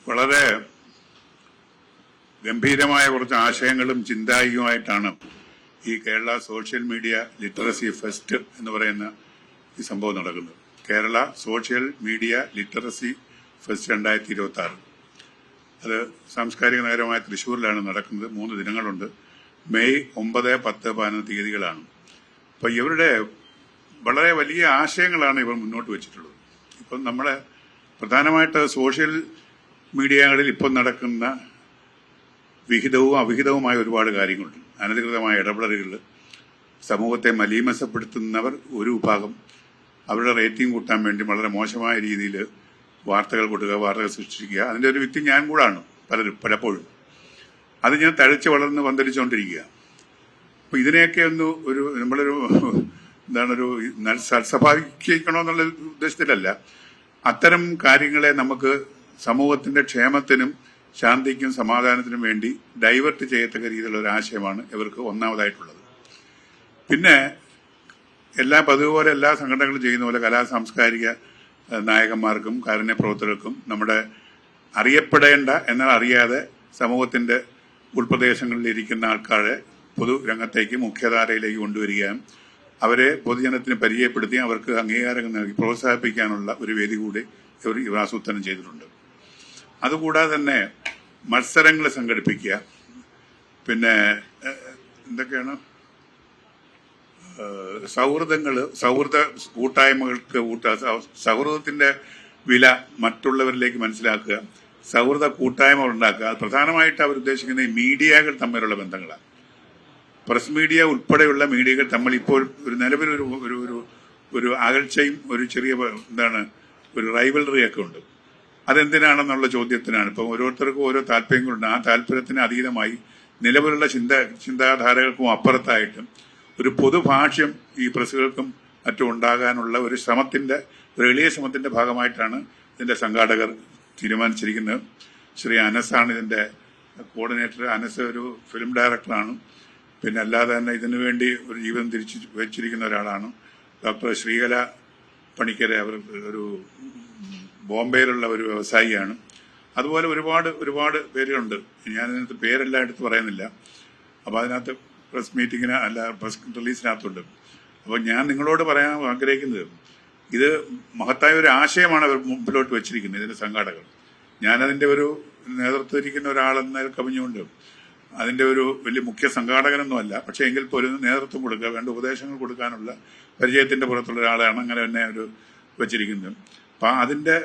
വളരെ ഗംഭീരമായ കുറച്ച് ആശയങ്ങളും ചിന്തായികമായിട്ടാണ് ഈ Kerala social media literacy fest എന്ന് പറയുന്ന ഈ സംഭവം നടക്കുന്നത്. Kerala social media literacy fest 2026. അത് സാംസ്കാരിക നഗരമായ തൃശ്ശൂരിലാണ് നടക്കുന്നത്. 3 ദിനങ്ങളുണ്ട്. മെയ് 9, 10, 11 തീയതികളാണ്. അപ്പൊ ഇവരുടെ വളരെ വലിയ ആശയങ്ങളാണ് ഇവർ മുന്നോട്ട് വെച്ചിട്ടുള്ളത്. ഇപ്പം നമ്മളെ പ്രധാനമായിട്ട് സോഷ്യൽ മീഡിയകളിൽ ഇപ്പം നടക്കുന്ന വിഹിതവും അവിഹിതവുമായ ഒരുപാട് കാര്യങ്ങളുണ്ട്. അനധികൃതമായ ഇടപെടലുകൾ, സമൂഹത്തെ മലീമസപ്പെടുത്തുന്നവർ ഒരു വിഭാഗം, അവരുടെ റേറ്റിംഗ് കൂട്ടാൻ വേണ്ടി വളരെ മോശമായ രീതിയിൽ വാർത്തകൾ കൊടുക്കുക, വാർത്തകൾ സൃഷ്ടിക്കുക. അതിന്റെ ഒരു വ്യക്തി ഞാൻ കൂടാണ് പലപ്പോഴും. അത് ഞാൻ തഴച്ച് വളർന്ന് പന്തലിച്ചുകൊണ്ടിരിക്കുക. അപ്പൊ ഇതിനെയൊക്കെ ഒന്ന് നമ്മളൊരു സൽസ്വഭാവിക്കണമെന്നുള്ള ഉദ്ദേശത്തിലല്ല, അത്തരം കാര്യങ്ങളെ നമുക്ക് സമൂഹത്തിന്റെ ക്ഷേമത്തിനും ശാന്തിക്കും സമാധാനത്തിനും വേണ്ടി ഡൈവേർട്ട് ചെയ്യത്തക്ക രീതിയിലുള്ള ഒരു ആശയമാണ് ഇവർക്ക് ഒന്നാമതായിട്ടുള്ളത്. പിന്നെ പതിവുപോലെ എല്ലാ സംഘടനകളും ചെയ്യുന്ന പോലെ കലാ സാംസ്കാരിക നായകന്മാർക്കും കാരുണ്യ പ്രവർത്തകർക്കും നമ്മുടെ അറിയപ്പെടേണ്ട എന്നാൽ അറിയാതെ സമൂഹത്തിന്റെ ഉൾപ്രദേശങ്ങളിൽ ഇരിക്കുന്ന ആൾക്കാരെ പൊതുരംഗത്തേക്ക് മുഖ്യധാരയിലേക്ക് കൊണ്ടുവരികയും അവരെ പൊതുജനത്തിന് പരിചയപ്പെടുത്തി അവർക്ക് അംഗീകാരം നൽകി പ്രോത്സാഹിപ്പിക്കാനുള്ള ഒരു വേദി കൂടി ഇവർ ആസൂത്രണം ചെയ്തിട്ടുണ്ട്. അതുകൂടാതെ തന്നെ മത്സരങ്ങൾ സംഘടിപ്പിക്കുക, പിന്നെ എന്തൊക്കെയാണ് സൗഹൃദ കൂട്ടായ്മകൾക്ക് സൗഹൃദത്തിന്റെ വില മറ്റുള്ളവരിലേക്ക് മനസ്സിലാക്കുക, സൗഹൃദ കൂട്ടായ്മകൾ ഉണ്ടാക്കുക. പ്രധാനമായിട്ട് അവർ ഉദ്ദേശിക്കുന്ന ഈ മീഡിയകൾ തമ്മിലുള്ള ബന്ധങ്ങളാണ്. പ്രസ് മീഡിയ ഉൾപ്പെടെയുള്ള മീഡിയകൾ തമ്മിൽ ഇപ്പോൾ നിലവിൽ ഒരു അകൽച്ചയും ഒരു ചെറിയ ഒരു റൈവലറി ഒക്കെ ഉണ്ട്. അതെന്തിനാണെന്നുള്ള ചോദ്യത്തിനാണ്. ഇപ്പം ഓരോരുത്തർക്കും ഓരോ താല്പര്യങ്ങളുണ്ട്. ആ താല്പര്യത്തിന് അതീതമായി നിലവിലുള്ള ചിന്താധാരകൾക്കും അപ്പുറത്തായിട്ടും ഒരു പൊതുഭാഷ്യം ഈ പ്രസുകൾക്കും മറ്റും ഉണ്ടാകാനുള്ള ഒരു എളിയ ശ്രമത്തിന്റെ ഭാഗമായിട്ടാണ് ഇതിന്റെ സംഘാടകർ തീരുമാനിച്ചിരിക്കുന്നത്. ശ്രീ അനസാണ് ഇതിന്റെ കോർഡിനേറ്റർ. അനസ് ഒരു ഫിലിം ഡയറക്ടറാണ്. പിന്നെ അല്ലാതെ തന്നെ ഇതിനു വേണ്ടി ഒരു ജീവിതം തിരിച്ചു വെച്ചിരിക്കുന്ന ഒരാളാണ്. ഡോക്ടർ ശ്രീകല പണിക്കരെ, അവർ ഒരു ബോംബെയിലുള്ള ഒരു വ്യവസായിയാണ്. അതുപോലെ ഒരുപാട് പേരുണ്ട്. ഞാനിതിനകത്ത് പേരെല്ലാം എടുത്ത് പറയുന്നില്ല. അപ്പൊ അതിനകത്ത് പ്രസ് മീറ്റിങ്ങിന് പ്രസ് റിലീസിനകത്തുണ്ട്. അപ്പോൾ ഞാൻ നിങ്ങളോട് പറയാൻ ആഗ്രഹിക്കുന്നത്, ഇത് മഹത്തായ ഒരു ആശയമാണ് അവർ മുമ്പിലോട്ട് വെച്ചിരിക്കുന്നത് ഇതിന്റെ സംഘാടകർ. ഞാനതിന്റെ ഒരു നേതൃത്വത്തിരിക്കുന്ന ഒരാളെന്ന കവിഞ്ഞുകൊണ്ട് അതിന്റെ ഒരു വലിയ മുഖ്യ സംഘാടകനൊന്നുമല്ല. പക്ഷെ എങ്കിൽ പോലും നേതൃത്വം കൊടുക്കുക, വേണ്ട ഉപദേശങ്ങൾ കൊടുക്കാനുള്ള പരിചയത്തിന്റെ പുറത്തുള്ള ഒരാളാണ് അങ്ങനെ തന്നെ ഒരു വെച്ചിരിക്കുന്നത്. അപ്പൊ അതിന്റെ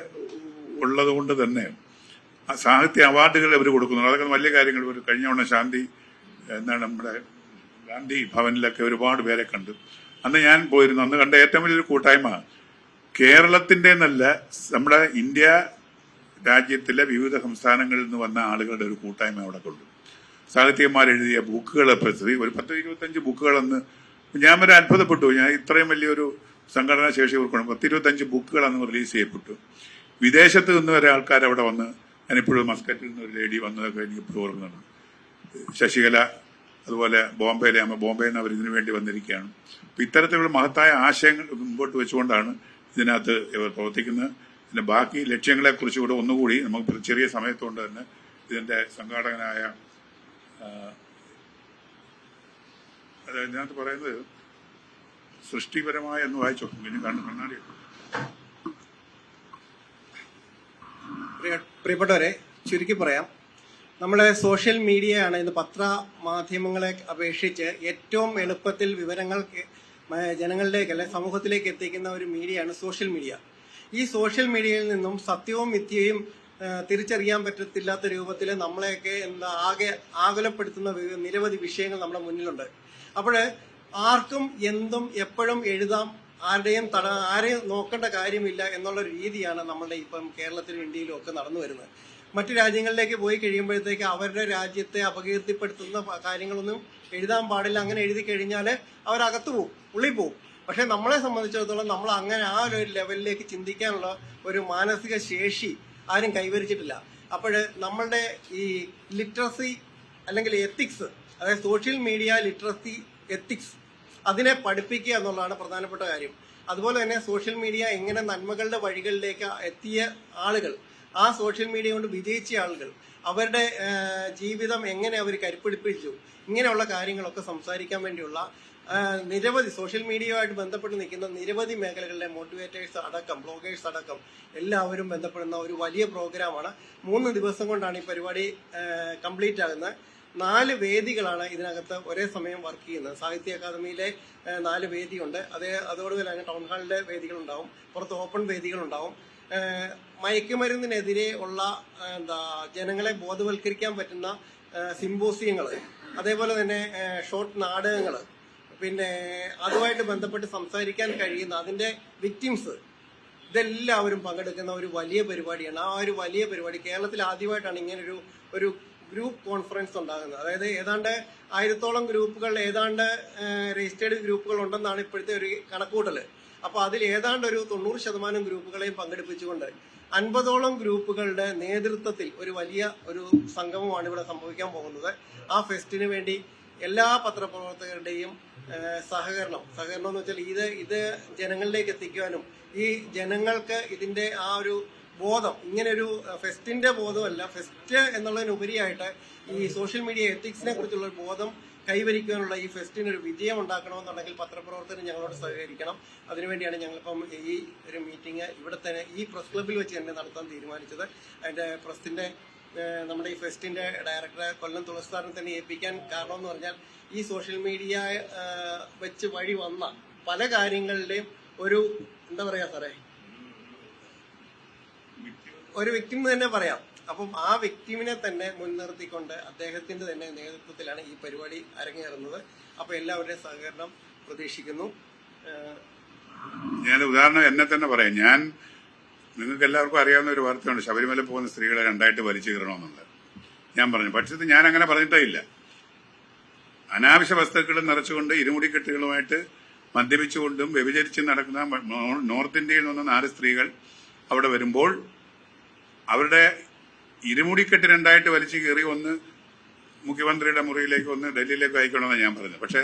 ഉള്ളത് കൊണ്ട് തന്നെ സാഹിത്യ അവാർഡുകൾ അവർ കൊടുക്കുന്നു. അതൊക്കെ വലിയ കാര്യങ്ങൾ. ഒരു കഴിഞ്ഞ തവണ നമ്മുടെ ഗാന്ധി ഭവനിലൊക്കെ ഒരുപാട് പേരെ കണ്ടു. അന്ന് ഞാൻ പോയിരുന്നു. അന്ന് കണ്ട ഏറ്റവും വലിയൊരു കൂട്ടായ്മ കേരളത്തിന്റെ നല്ല നമ്മുടെ ഇന്ത്യ രാജ്യത്തിലെ വിവിധ സംസ്ഥാനങ്ങളിൽ നിന്ന് വന്ന ആളുകളുടെ ഒരു കൂട്ടായ്മ അവിടെ കൊണ്ടു. സാഹിത്യന്മാരെഴുതിയ ബുക്കുകളെ പ്രതി ഒരു 10-25 ബുക്കുകളെന്ന് ഞാൻ വരെ അത്ഭുതപ്പെട്ടു. ഞാൻ ഇത്രയും വലിയൊരു സംഘടനാ ശേഷി ഇവർക്കുണ്ട്. 10-25 ബുക്കുകൾ അന്ന് റിലീസ് ചെയ്യപ്പെട്ടു. വിദേശത്ത് നിന്ന് വരെ ആൾക്കാർ അവിടെ വന്ന്, ഞാനിപ്പോഴും മസ്കറ്റിൽ നിന്ന് ഒരു ലേഡി വന്നതൊക്കെ എനിക്കിപ്പോൾ ഓർക്കുന്നുണ്ട്. ശശികല, അതുപോലെ ബോംബെയിൽ നിന്ന് അവർ ഇതിനു വേണ്ടി വന്നിരിക്കുകയാണ്. അപ്പൊ ഇത്തരത്തിലുള്ള മഹത്തായ ആശയങ്ങൾ മുമ്പോട്ട് വെച്ചുകൊണ്ടാണ് ഇതിനകത്ത് ഇവർ പ്രവർത്തിക്കുന്നത്. ഇതിന്റെ ബാക്കി ലക്ഷ്യങ്ങളെ കുറിച്ചുകൂടെ ഒന്നുകൂടി നമുക്ക് ചെറിയ സമയത്തുകൊണ്ട് തന്നെ ഇതിന്റെ സംഘാടകനായ ഇതിനകത്ത് പറയുന്നത് സൃഷ്ടിപരമായ എന്ന് വായിച്ചോ പിന്നെ കണ്ണാടി. പ്രിയപ്പെട്ടവരെ, ചുരുക്കി പറയാം, നമ്മുടെ സോഷ്യൽ മീഡിയയാണ് ഇന്ന് പത്രമാധ്യമങ്ങളെ അപേക്ഷിച്ച് ഏറ്റവും എളുപ്പത്തിൽ വിവരങ്ങൾ ജനങ്ങളിലേക്ക് അല്ലെ സമൂഹത്തിലേക്ക് എത്തിക്കുന്ന ഒരു മീഡിയയാണ് സോഷ്യൽ മീഡിയ. ഈ സോഷ്യൽ മീഡിയയിൽ നിന്നും സത്യവും മിഥ്യയും തിരിച്ചറിയാൻ പറ്റത്തില്ലാത്ത രൂപത്തിൽ നമ്മളെയൊക്കെ ആകെ ആകുലപ്പെടുത്തുന്ന നിരവധി വിഷയങ്ങൾ നമ്മുടെ മുന്നിലുണ്ട്. അപ്പോൾ ആർക്കും എന്തും എപ്പോഴും എഴുതാം, ആരെയും നോക്കേണ്ട കാര്യമില്ല എന്നുള്ള രീതിയാണ് നമ്മളുടെ ഇപ്പം കേരളത്തിലും ഇന്ത്യയിലും ഒക്കെ നടന്നു വരുന്നത്. മറ്റു രാജ്യങ്ങളിലേക്ക് പോയി കഴിയുമ്പോഴത്തേക്ക് അവരുടെ രാജ്യത്തെ അപകീർത്തിപ്പെടുത്തുന്ന കാര്യങ്ങളൊന്നും എഴുതാൻ പാടില്ല. അങ്ങനെ എഴുതി കഴിഞ്ഞാൽ അവരകത്ത് പോവും, ഉള്ളിൽ പോവും. പക്ഷെ നമ്മളെ സംബന്ധിച്ചിടത്തോളം നമ്മൾ അങ്ങനെ ആ ഒരു ലെവലിലേക്ക് ചിന്തിക്കാനുള്ള ഒരു മാനസിക ശേഷി ആരും കൈവരിച്ചിട്ടില്ല. അപ്പോൾ നമ്മളുടെ ഈ ലിറ്ററസി അല്ലെങ്കിൽ എത്തിക്സ്, അതായത് സോഷ്യൽ മീഡിയ ലിറ്ററസി എത്തിക്സ്, അതിനെ പഠിപ്പിക്കുക എന്നുള്ളതാണ് പ്രധാനപ്പെട്ട കാര്യം. അതുപോലെ തന്നെ സോഷ്യൽ മീഡിയ എങ്ങനെ നന്മകളുടെ വഴികളിലേക്ക് എത്തിയ ആളുകൾ ആ സോഷ്യൽ മീഡിയ കൊണ്ട് വിജയിച്ച ആളുകൾ അവരുടെ ജീവിതം എങ്ങനെ അവർ കരുപ്പിടിപ്പിച്ചു, ഇങ്ങനെയുള്ള കാര്യങ്ങളൊക്കെ സംസാരിക്കാൻ വേണ്ടിയുള്ള നിരവധി സോഷ്യൽ മീഡിയയുമായിട്ട് ബന്ധപ്പെട്ട് നിൽക്കുന്ന നിരവധി മേഖലകളിലെ മോട്ടിവേറ്റേഴ്സ് അടക്കം ബ്ലോഗേഴ്സ് അടക്കം എല്ലാവരും ബന്ധപ്പെടുന്ന ഒരു വലിയ പ്രോഗ്രാമാണ്. 3 ദിവസം കൊണ്ടാണ് ഈ പരിപാടി കംപ്ലീറ്റ് ആകുന്നത്. 4 വേദികളാണ് ഇതിനകത്ത് ഒരേ സമയം വർക്ക് ചെയ്യുന്നത്. സാഹിത്യ അക്കാദമിയിലെ 4 വേദിയുണ്ട്. അതോടുകൂടി തന്നെ ടൗൺ ഹാളിലെ വേദികളുണ്ടാവും, പുറത്ത് ഓപ്പൺ വേദികളുണ്ടാവും. മയക്കുമരുന്നിനെതിരെ ഉള്ള ജനങ്ങളെ ബോധവൽക്കരിക്കാൻ പറ്റുന്ന സിമ്പോസിയങ്ങൾ, അതേപോലെ തന്നെ ഷോർട്ട് നാടകങ്ങൾ, പിന്നെ അതുമായിട്ട് ബന്ധപ്പെട്ട് സംസാരിക്കാൻ കഴിയുന്ന അതിന്റെ വിക്ടിംസ്, ഇതെല്ലാവരും പങ്കെടുക്കുന്ന ഒരു വലിയ പരിപാടിയാണ്. ആ ഒരു വലിയ പരിപാടി കേരളത്തിൽ ആദ്യമായിട്ടാണ് ഇങ്ങനെ ഒരു ഗ്രൂപ്പ് കോൺഫറൻസ് ഉണ്ടാകുന്നത്. അതായത് ഏതാണ്ട് 1000-ഓളം ഗ്രൂപ്പുകൾ, ഏതാണ്ട് രജിസ്റ്റേർഡ് ഗ്രൂപ്പുകൾ ഉണ്ടെന്നാണ് ഇപ്പോഴത്തെ ഒരു കണക്കൂട്ടൽ. അപ്പൊ അതിൽ ഏതാണ്ട് ഒരു 90% ഗ്രൂപ്പുകളെയും പങ്കെടുപ്പിച്ചുകൊണ്ട് 50ഓളം ഗ്രൂപ്പുകളുടെ നേതൃത്വത്തിൽ ഒരു വലിയ ഒരു സംഗമമാണ് ഇവിടെ സംഭവിക്കാൻ പോകുന്നത്. ആ ഫെസ്റ്റിന് വേണ്ടി എല്ലാ പത്രപ്രവർത്തകരുടെയും സഹകരണം എന്ന് വെച്ചാൽ ഇത് ജനങ്ങളിലേക്ക് എത്തിക്കുവാനും ഈ ജനങ്ങൾക്ക് ഇതിന്റെ ആ ഒരു ബോധം, ഇങ്ങനെ ഒരു ഫെസ്റ്റിന്റെ ബോധമല്ല, ഫെസ്റ്റ് എന്നുള്ളതിനുപരിയായിട്ട് ഈ സോഷ്യൽ മീഡിയ എത്തിക്സിനെ കുറിച്ചുള്ള ഒരു ബോധം കൈവരിക്കാനുള്ള ഈ ഫെസ്റ്റിന് ഒരു വിജയം ഉണ്ടാക്കണമെന്നുണ്ടെങ്കിൽ പത്രപ്രവർത്തകർ ഞങ്ങളോട് സഹകരിക്കണം. അതിനുവേണ്ടിയാണ് ഞങ്ങളിപ്പം ഈ ഒരു മീറ്റിംഗ് ഇവിടെ തന്നെ ഈ പ്രസ് ക്ലബ്ബിൽ വെച്ച് തന്നെ നടത്താൻ തീരുമാനിച്ചത്. അതിന്റെ പ്രസിന്റെ നമ്മുടെ ഈ ഫെസ്റ്റിന്റെ ഡയറക്ടറെ കൊല്ലം തുളസിസാറിനെ തന്നെ ഏൽപ്പിക്കാൻ കാരണം എന്ന് പറഞ്ഞാൽ ഈ സോഷ്യൽ മീഡിയ വെച്ച് വഴി വന്ന പല കാര്യങ്ങളുടെയും ഒരു എന്താ പറയാ സാറേ, ഒരു വ്യക്തി തന്നെ പറയാം. അപ്പം ആ വ്യക്തിമിനെ തന്നെ മുൻനിർത്തിക്കൊണ്ട് അദ്ദേഹത്തിന്റെ തന്നെ നേതൃത്വത്തിലാണ് ഈ പരിപാടി അരങ്ങേറുന്നത്. അപ്പൊ എല്ലാവരുടെയും സഹകരണം പ്രതീക്ഷിക്കുന്നു. ഞാൻ ഉദാഹരണം എന്നെ തന്നെ പറയാം. നിങ്ങൾക്ക് എല്ലാവർക്കും അറിയാവുന്ന ഒരു വാർത്തയുണ്ട്, ശബരിമല പോകുന്ന സ്ത്രീകളെ 2ആയിട്ട് വലിച്ചു കീറണമെന്നുള്ളത്. ഞാൻ പറഞ്ഞു, പക്ഷേ ഞാൻ അങ്ങനെ പറഞ്ഞിട്ടേ ഇല്ല. അനാവശ്യ വസ്തുക്കൾ നിറച്ചുകൊണ്ട് ഇരുമുടിക്കെട്ടുകളുമായിട്ട് മദ്യപിച്ചുകൊണ്ടും വ്യഭിചരിച്ചും നടക്കുന്ന നോർത്ത് ഇന്ത്യയിൽ നിന്ന് 4 സ്ത്രീകൾ അവിടെ വരുമ്പോൾ അവരുടെ ഇരുമുടിക്കെട്ട് 2ആയിട്ട് വലിച്ചു കീറി ഒന്ന് മുഖ്യമന്ത്രിയുടെ മുറിയിലേക്ക്, ഒന്ന് ഡൽഹിയിലേക്ക് അയക്കണമെന്നാണ് ഞാൻ പറഞ്ഞത്. പക്ഷേ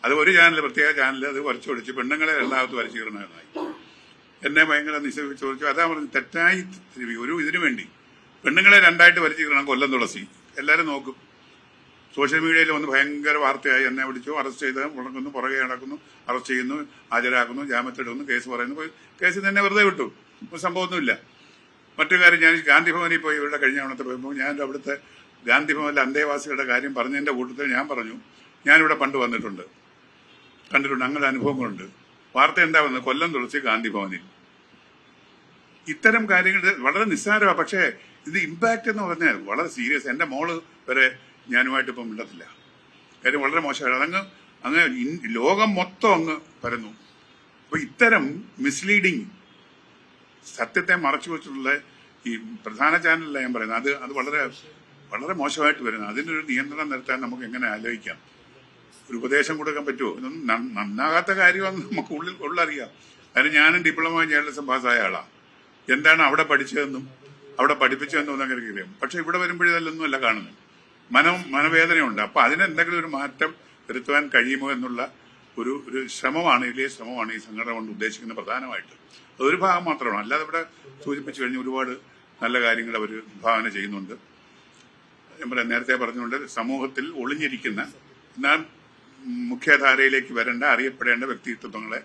അത് ഒരു ചാനൽ, പ്രത്യേക ചാനൽ അത് വലിച്ചൊടിച്ച് പെണ്ണുങ്ങളെ രണ്ടാമത്ത് വലിച്ചു കീറണമെന്നായി. എന്നെ ഭയങ്കര ചോദിച്ചു. അതാ പറഞ്ഞു, തെറ്റായി ഇതിനു വേണ്ടി പെണ്ണുങ്ങളെ 2ആയിട്ട് വലിച്ചു കീറണം കൊല്ലം തുളസി. എല്ലാവരും നോക്കും. സോഷ്യൽ മീഡിയയിൽ വന്ന് ഭയങ്കര വാർത്തയായി. എന്നെ വിളിച്ചു, അറസ്റ്റ് ചെയ്ത് മുടങ്ങുന്നു, പുറകെ നടക്കുന്നു, അറസ്റ്റ് ചെയ്യുന്നു, ഹാജരാക്കുന്നു, ജാമ്യത്തിലിടുന്നു, കേസ് പറയുന്നു. കേസ് തന്നെ വെറുതെ വിട്ടു, സംഭവമൊന്നുമില്ല. മറ്റു കാര്യം, ഞാൻ ഗാന്ധി ഭവനിൽ പോയി ഇവിടെ കഴിഞ്ഞ തവണത്തെ പോയപ്പോൾ ഞാൻ അവിടുത്തെ ഗാന്ധി ഭവനിലെ അന്തേവാസികളുടെ കാര്യം പറഞ്ഞതിന്റെ കൂട്ടത്തിൽ ഞാൻ പറഞ്ഞു, ഞാനിവിടെ പണ്ട് വന്നിട്ടുണ്ട്, കണ്ടിട്ടുണ്ട്, അങ്ങനെ അനുഭവങ്ങളുണ്ട്. വാർത്ത എന്താ വന്നത്? കൊല്ലം തുളസി ഗാന്ധി ഭവനിൽ. ഇത്തരം കാര്യങ്ങൾ വളരെ നിസ്സാരമാണ്, പക്ഷേ ഇത് ഇമ്പാക്ട് എന്ന് പറഞ്ഞാൽ വളരെ സീരിയസ്. എന്റെ മോള് വരെ ഞാനുമായിട്ട് ഇപ്പം മിണ്ടത്തില്ല. കാര്യം വളരെ മോശമാണ്. അങ്ങ് ലോകം മൊത്തം അങ്ങ് പരന്നു. അപ്പൊ ഇത്തരം മിസ്ലീഡിങ്, സത്യത്തെ മറച്ചു വെച്ചിട്ടുള്ള ഈ പ്രധാന ചാനലിലാണ് ഞാൻ പറയുന്നത്, അത് വളരെ വളരെ മോശമായിട്ട് വരുന്നത്. അതിനൊരു നിയന്ത്രണം നിർത്താൻ നമുക്ക് എങ്ങനെ ആലോചിക്കാം? ഒരു ഉപദേശം കൊടുക്കാൻ പറ്റുമോ? ഇതൊന്നും നന്നാകാത്ത കാര്യമാണെന്ന് നമുക്ക് ഉള്ളറിയാം. അതിന് ഞാനും ഡിപ്ലോമ ജേർണലിസം പാസ്സായ ആളാണ്. എന്താണ് അവിടെ പഠിച്ചതെന്നും അവിടെ പഠിപ്പിച്ചതെന്നും എന്നൊക്കെ അറിയാം. പക്ഷെ ഇവിടെ വരുമ്പോഴതൊന്നും അല്ല കാണുന്നത്. മനവേദനയുണ്ട്. അപ്പൊ അതിനെന്തെങ്കിലും ഒരു മാറ്റം വരുത്തുവാൻ കഴിയുമോ എന്നുള്ള ഒരു ശ്രമമാണ്, വലിയ ശ്രമമാണ് ഈ സംഘടന കൊണ്ട് ഉദ്ദേശിക്കുന്നത് പ്രധാനമായിട്ട്. അതൊരു ഭാഗം മാത്രമാണ്. അല്ലാതെ ഇവിടെ സൂചിപ്പിച്ചു കഴിഞ്ഞ് ഒരുപാട് നല്ല കാര്യങ്ങൾ അവർ വിഭാവന ചെയ്യുന്നുണ്ട്. ഞാൻ പറയാം, നേരത്തെ പറഞ്ഞുകൊണ്ട് സമൂഹത്തിൽ ഒളിഞ്ഞിരിക്കുന്ന എന്നാൽ മുഖ്യധാരയിലേക്ക് വരേണ്ട, അറിയപ്പെടേണ്ട വ്യക്തിത്വങ്ങളെ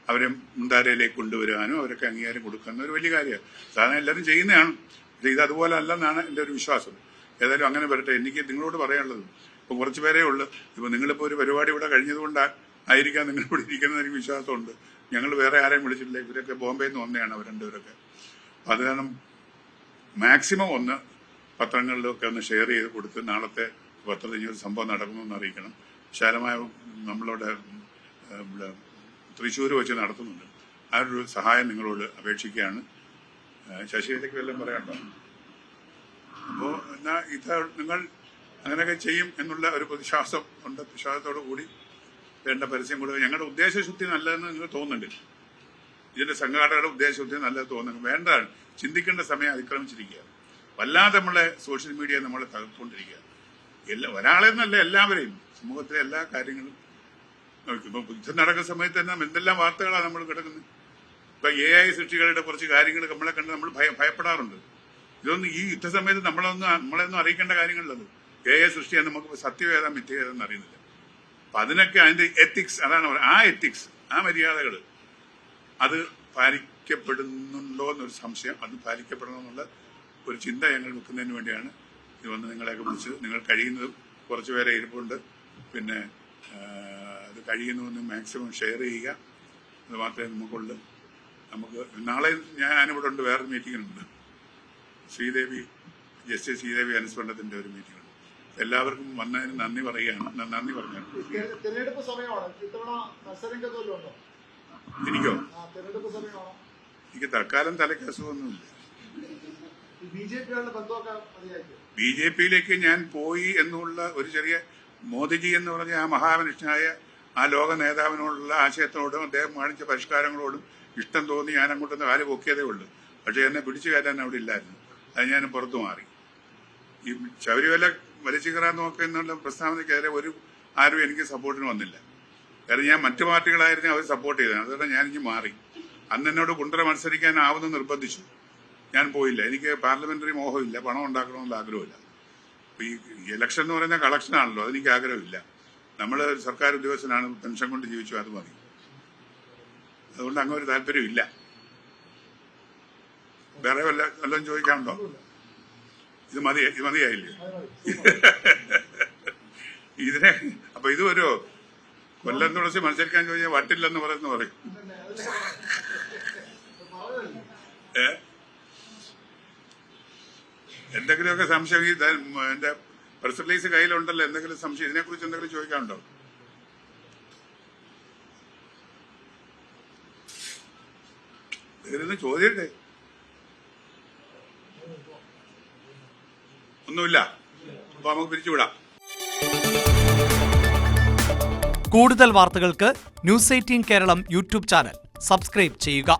അവരെ മുൻധാരയിലേക്ക് കൊണ്ടുവരാനും അവരൊക്കെ അംഗീകാരം കൊടുക്കുന്ന ഒരു വലിയ കാര്യമാണ്. സാധാരണ എല്ലാവരും ചെയ്യുന്നതാണ്. പക്ഷെ ഇത് അതുപോലെ അല്ലെന്നാണ് എൻ്റെ ഒരു വിശ്വാസം. ഏതായാലും അങ്ങനെ വരട്ടെ. എനിക്ക് നിങ്ങളോട് പറയാനുള്ളത്, ഇപ്പൊ കുറച്ചുപേരേ ഉള്ളു. ഇപ്പൊ നിങ്ങളിപ്പോ ഒരു പരിപാടി ഇവിടെ കഴിഞ്ഞതുകൊണ്ട് ആയിരിക്കാം നിങ്ങൾ ഇവിടെ ഇരിക്കുന്നത് എനിക്ക് വിശ്വാസമുണ്ട്. ഞങ്ങൾ വേറെ ആരെയും വിളിച്ചിട്ടില്ല. ഇവരൊക്കെ ബോംബെയിൽ നിന്ന് വന്നതാണ്, അവർ രണ്ടുപേരൊക്കെ. അത് കാരണം മാക്സിമം ഒന്ന് പത്രങ്ങളിലൊക്കെ ഒന്ന് ഷെയർ ചെയ്ത് കൊടുത്ത് നാളത്തെ പത്രത്തിൽ ഒരു സംഭവം നടക്കുമെന്ന് അറിയിക്കണം. വിശാലമായ നമ്മളിവിടെ തൃശ്ശൂർ വെച്ച് നടത്തുന്നുണ്ട്. ആ ഒരു സഹായം നിങ്ങളോട് അപേക്ഷിക്കുകയാണ്. ശശിയിലേക്ക് വല്ലതും പറയാനുണ്ടോ? അപ്പോ എന്നാ ഇത് നിങ്ങൾ അങ്ങനെയൊക്കെ ചെയ്യും എന്നുള്ള ഒരു വിശ്വാസം ഉണ്ട്. വിശ്വാസത്തോടു കൂടി വേണ്ട പരസ്യം കൊടുക്കുക. ഞങ്ങളുടെ ഉദ്ദേശശുദ്ധി നല്ലതെന്ന് നിങ്ങൾ തോന്നുന്നുണ്ട്. ഇതിന്റെ സംഘാടകരുടെ ഉദ്ദേശശുദ്ധി നല്ലത് തോന്നുന്നു. വേണ്ട, ചിന്തിക്കേണ്ട സമയം അതിക്രമിച്ചിരിക്കുക. വല്ലാതെ നമ്മളെ സോഷ്യൽ മീഡിയ നമ്മളെ തകർത്തുകൊണ്ടിരിക്കുക. ഒരാളെന്നല്ല, എല്ലാവരെയും, സമൂഹത്തിലെ എല്ലാ കാര്യങ്ങളും ഇപ്പൊ യുദ്ധം നടക്കുന്ന സമയത്ത് തന്നെ എന്തെല്ലാം വാർത്തകളാണ് നമ്മൾ കിടക്കുന്നത്. ഇപ്പൊ AI സൃഷ്ടികളുടെ കുറച്ച് കാര്യങ്ങൾ നമ്മളെ കണ്ട് നമ്മൾ ഭയപ്പെടാറുണ്ട്. ഇതൊന്നും ഈ യുദ്ധസമയത്ത് നമ്മളെയൊന്നും അറിയിക്കേണ്ട കാര്യങ്ങളിലത്. AI സൃഷ്ടിയാൽ നമുക്ക് സത്യമേതാ മിഥ്യേതെന്ന് അറിയുന്നില്ല. അപ്പൊ അതിനൊക്കെ അതിന്റെ എത്തിക്സ്, അതാണ് ആ എത്തിക്സ്, ആ മര്യാദകൾ അത് പാലിക്കപ്പെടുന്നുണ്ടോ എന്നൊരു സംശയം. അത് പാലിക്കപ്പെടണമെന്നുള്ള ഒരു ചിന്ത ഞങ്ങൾ വെക്കുന്നതിന് വേണ്ടിയാണ് ഇത് വന്ന് നിങ്ങളെയൊക്കെ വിളിച്ച്. നിങ്ങൾ കഴിയുന്നത് കുറച്ച് പേരെ ഇരിപ്പുണ്ട്, പിന്നെ അത് കഴിയുന്നതെന്ന് മാക്സിമം ഷെയർ ചെയ്യുക. അത് മാത്രമേ നമുക്കുള്ളൂ. നമുക്ക് നാളെ ഞാനിവിടെ ഉണ്ട്, വേറൊരു മീറ്റിങ്ങിനുണ്ട്. ജസ്റ്റിസ് ശ്രീദേവി അനുസ്മരണത്തിന്റെ ഒരു മീറ്റിംഗ് ഉണ്ട്. എല്ലാവർക്കും വന്നതിന് നന്ദി പറയുകയാണ്. നന്ദി പറഞ്ഞു. തെരഞ്ഞെടുപ്പ് സമയമാണ്, ഇത്തവണ മത്സരരംഗത്തുണ്ടോ? എനിക്കോ? തെരഞ്ഞെടുപ്പ് സമയമാണോ? എനിക്ക് തൽക്കാലം തലയ്ക്ക് അസുഖമൊന്നുമില്ല. BJP-യിലേക്ക് ഞാൻ പോയി എന്നുള്ള ഒരു ചെറിയ മോദിജി എന്ന് പറഞ്ഞ ആ മഹാമനുഷ്യനായ ആ ലോക നേതാവിനോടുള്ള ആശയത്തിനോടും അദ്ദേഹം കാണിച്ച പരിഷ്കാരങ്ങളോടും ഇഷ്ടം തോന്നി ഞാൻ അങ്ങോട്ടൊന്ന് കാല് പൊക്കിയതേ ഉള്ളൂ. പക്ഷെ എന്നെ പിടിച്ചു കയറ്റാൻ അവിടെ ഇല്ലായിരുന്നു. അത് ഞാൻ പുറത്തു മാറി. ഈ ശബരിമല വലിച്ചു കയറാൻ നോക്കുന്നുള്ള പ്രസ്താവനയ്ക്കെതിരെ ആരും എനിക്ക് സപ്പോർട്ടിന് വന്നില്ല. കാരണം ഞാൻ മറ്റു പാർട്ടികളായിരുന്നു അവർ സപ്പോർട്ട് ചെയ്തത്. അതുകൊണ്ട് ഞാനിഞ്ഞ് മാറി. അന്ന് എന്നോട് കുണ്ടറ മത്സരിക്കാനാവുമെന്ന് നിർബന്ധിച്ചു. ഞാൻ പോയില്ല. എനിക്ക് പാർലമെന്ററി മോഹമില്ല, പണം ഉണ്ടാക്കണമെന്നുള്ള ആഗ്രഹമില്ല. ഈ ഇലക്ഷൻ എന്ന് പറയുന്ന കളക്ഷനാണല്ലോ, അതെനിക്ക് ആഗ്രഹമില്ല. നമ്മൾ സർക്കാർ ഉദ്യോഗസ്ഥനാണ്, പെൻഷൻ കൊണ്ട് ജീവിച്ചു, അത് മതി. അതുകൊണ്ട് അങ്ങനെ ഒരു താല്പര്യമില്ല. വേറെ വല്ലതും ചോദിക്കാനുണ്ടോ? ഇത് മതിയായില്ലേ? ഇതിനെ അപ്പൊ ഇത് ഒരു കൊല്ലം തുളസി മത്സരിക്കാൻ ചോദിച്ചാൽ വട്ടില്ലെന്ന് പറയും. എന്തെങ്കിലുമൊക്കെ സംശയം എന്റെ പ്രസ് റിലീസ് കയ്യിലുണ്ടല്ലോ, എന്തെങ്കിലും സംശയം ഇതിനെക്കുറിച്ച് എന്തെങ്കിലും ചോദിക്കാനുണ്ടോ? ഇതിന് ചോദ്യണ്ടേ? ഒന്നുമില്ല. അപ്പൊ നമുക്ക് പിരിച്ചുവിടാം. കൂടുതൽ വാർത്തകൾക്ക് News 18 Keralam YouTube channel subscribe ചെയ്യുക.